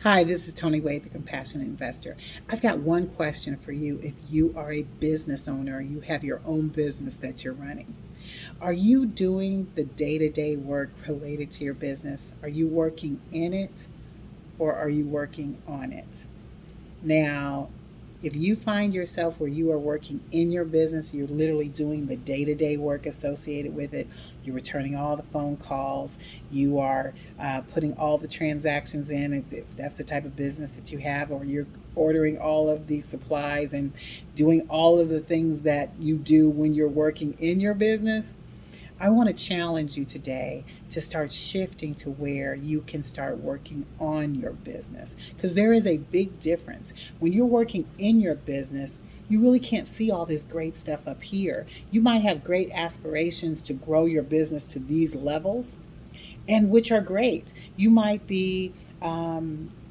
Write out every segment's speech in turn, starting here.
Hi, this is Tony Wade, the Compassionate Investor. I've got one question for you. If you are a business owner, you have your own business that you're running. Are you doing the day to day work related to your business? Are you working in it or are you working on it? Now, if you find yourself where you are working in your business, you're literally doing the day to day work associated with it, you're returning all the phone calls, you are putting all the transactions in, if that's the type of business that you have, or you're ordering all of the supplies and doing all of the things that you do when you're working in your business. I want to challenge you today to start shifting to where you can start working on your business because there is a big difference. When you're working in your business, you really can't see all this great stuff up here. You might have great aspirations to grow your business to these levels, and which are great. You might be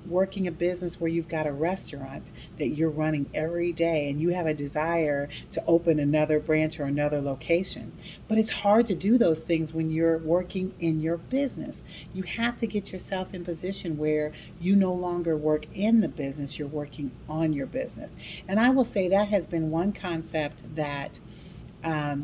working a business where you've got a restaurant that you're running every day and you have a desire to open another branch or another location. But it's hard to do those things when you're working in your business. You have to get yourself in position where you no longer work in the business, you're working on your business. And I will say that has been one concept that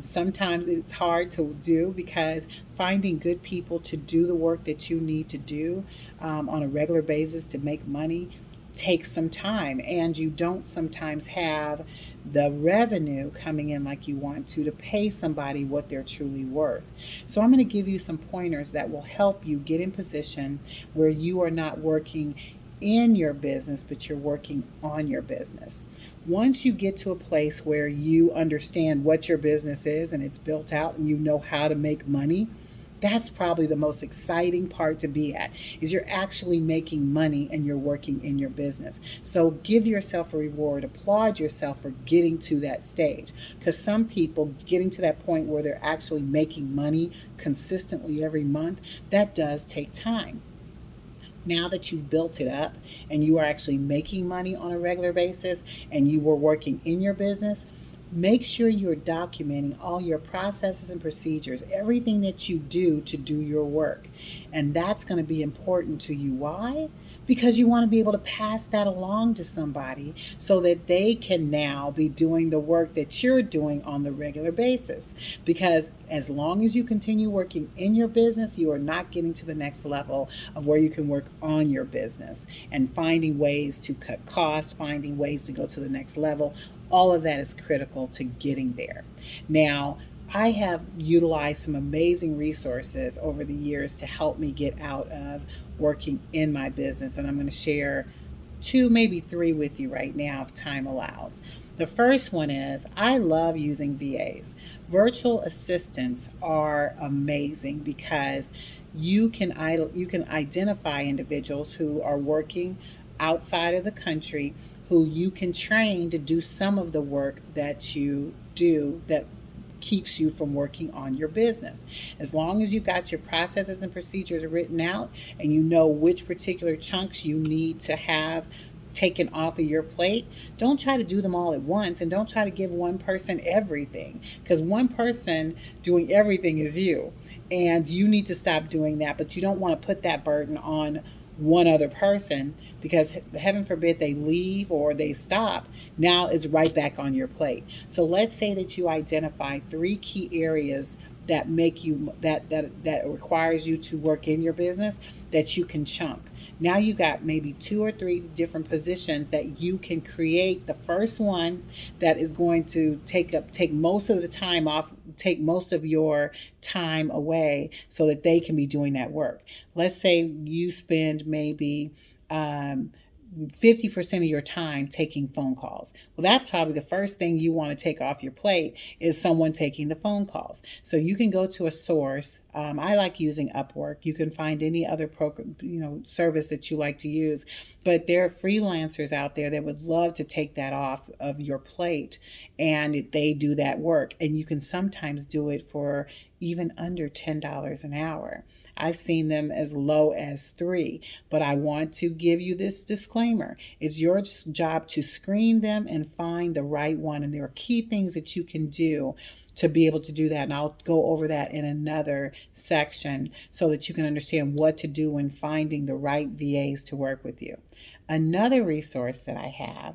sometimes it's hard to do because finding good people to do the work that you need to do on a regular basis to make money takes some time, and you don't sometimes have the revenue coming in like you want to pay somebody what they're truly worth. So I'm going to give you some pointers that will help you get in position where you are not working in your business, but you're working on your business. Once you get to a place where you understand what your business is and it's built out and you know how to make money, that's probably the most exciting part to be at, is you're actually making money and you're working in your business. So give yourself a reward, applaud yourself for getting to that stage, because some people getting to that point where they're actually making money consistently every month, that does take time. Now that you've built it up and you are actually making money on a regular basis and you were working in your business, make sure you're documenting all your processes and procedures, everything that you do to do your work. And that's going to be important to you. Why? Because you want to be able to pass that along to somebody so that they can now be doing the work that you're doing on the regular basis. Because as long as you continue working in your business, you are not getting to the next level of where you can work on your business and finding ways to cut costs, finding ways to go to the next level. All of that is critical to getting there. Now, I have utilized some amazing resources over the years to help me get out of working in my business, and I'm going to share two, maybe three with you right now if time allows. The first one is I love using VAs. Virtual assistants are amazing because you can identify individuals who are working outside of the country who you can train to do some of the work that you do that keeps you from working on your business. As long as you got your processes and procedures written out and you know which particular chunks you need to have taken off of your plate, don't try to do them all at once and don't try to give one person everything, because one person doing everything is you, and you need to stop doing that. But you don't want to put that burden on one other person, because heaven forbid they leave or they stop, now it's right back on your plate. So let's say that you identify three key areas that make you that requires you to work in your business that you can chunk. Now you got maybe two or three different positions that you can create. The first one that is going to take most of the time off, take most of your time away so that they can be doing that work. Let's say you spend maybe 50% of your time taking phone calls. Well, that's probably the first thing you want to take off your plate is someone taking the phone calls. So you can go to a source. I like using Upwork. You can find any other program, service that you like to use, but there are freelancers out there that would love to take that off of your plate, and they do that work. And you can sometimes do it for even under $10 an hour. I've seen them as low as 3. But I want to give you this disclaimer. It's your job to screen them and find the right one. And there are key things that you can do to be able to do that. And I'll go over that in another section so that you can understand what to do when finding the right VAs to work with you. Another resource that I have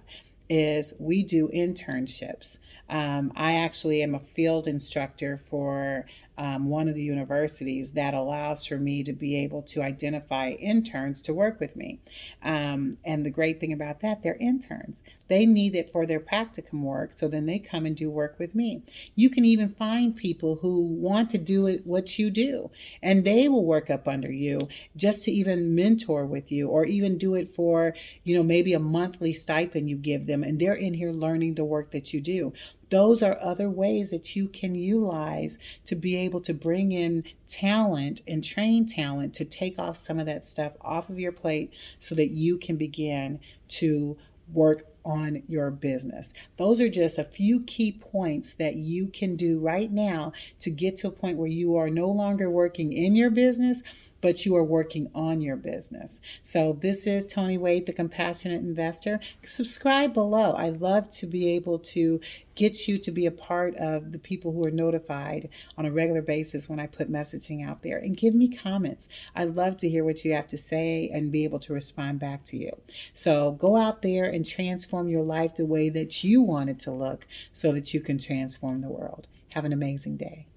is we do internships. I actually am a field instructor for one of the universities that allows for me to be able to identify interns to work with me. And the great thing about that, they're interns. They need it for their practicum work, so then they come and do work with me. You can even find people who want to do it what you do, and they will work up under you just to even mentor with you, or even do it for, maybe a monthly stipend you give them, and they're in here learning the work that you do. Those are other ways that you can utilize to be able to bring in talent and train talent to take off some of that stuff off of your plate so that you can begin to work on your business. Those are just a few key points that you can do right now to get to a point where you are no longer working in your business, but you are working on your business. So this is Tony Wade, the Compassionate Investor. Subscribe below. I love to be able to get you to be a part of the people who are notified on a regular basis when I put messaging out there, and give me comments. I love to hear what you have to say and be able to respond back to you. So go out there and transform your life the way that you want it to look so that you can transform the world. Have an amazing day.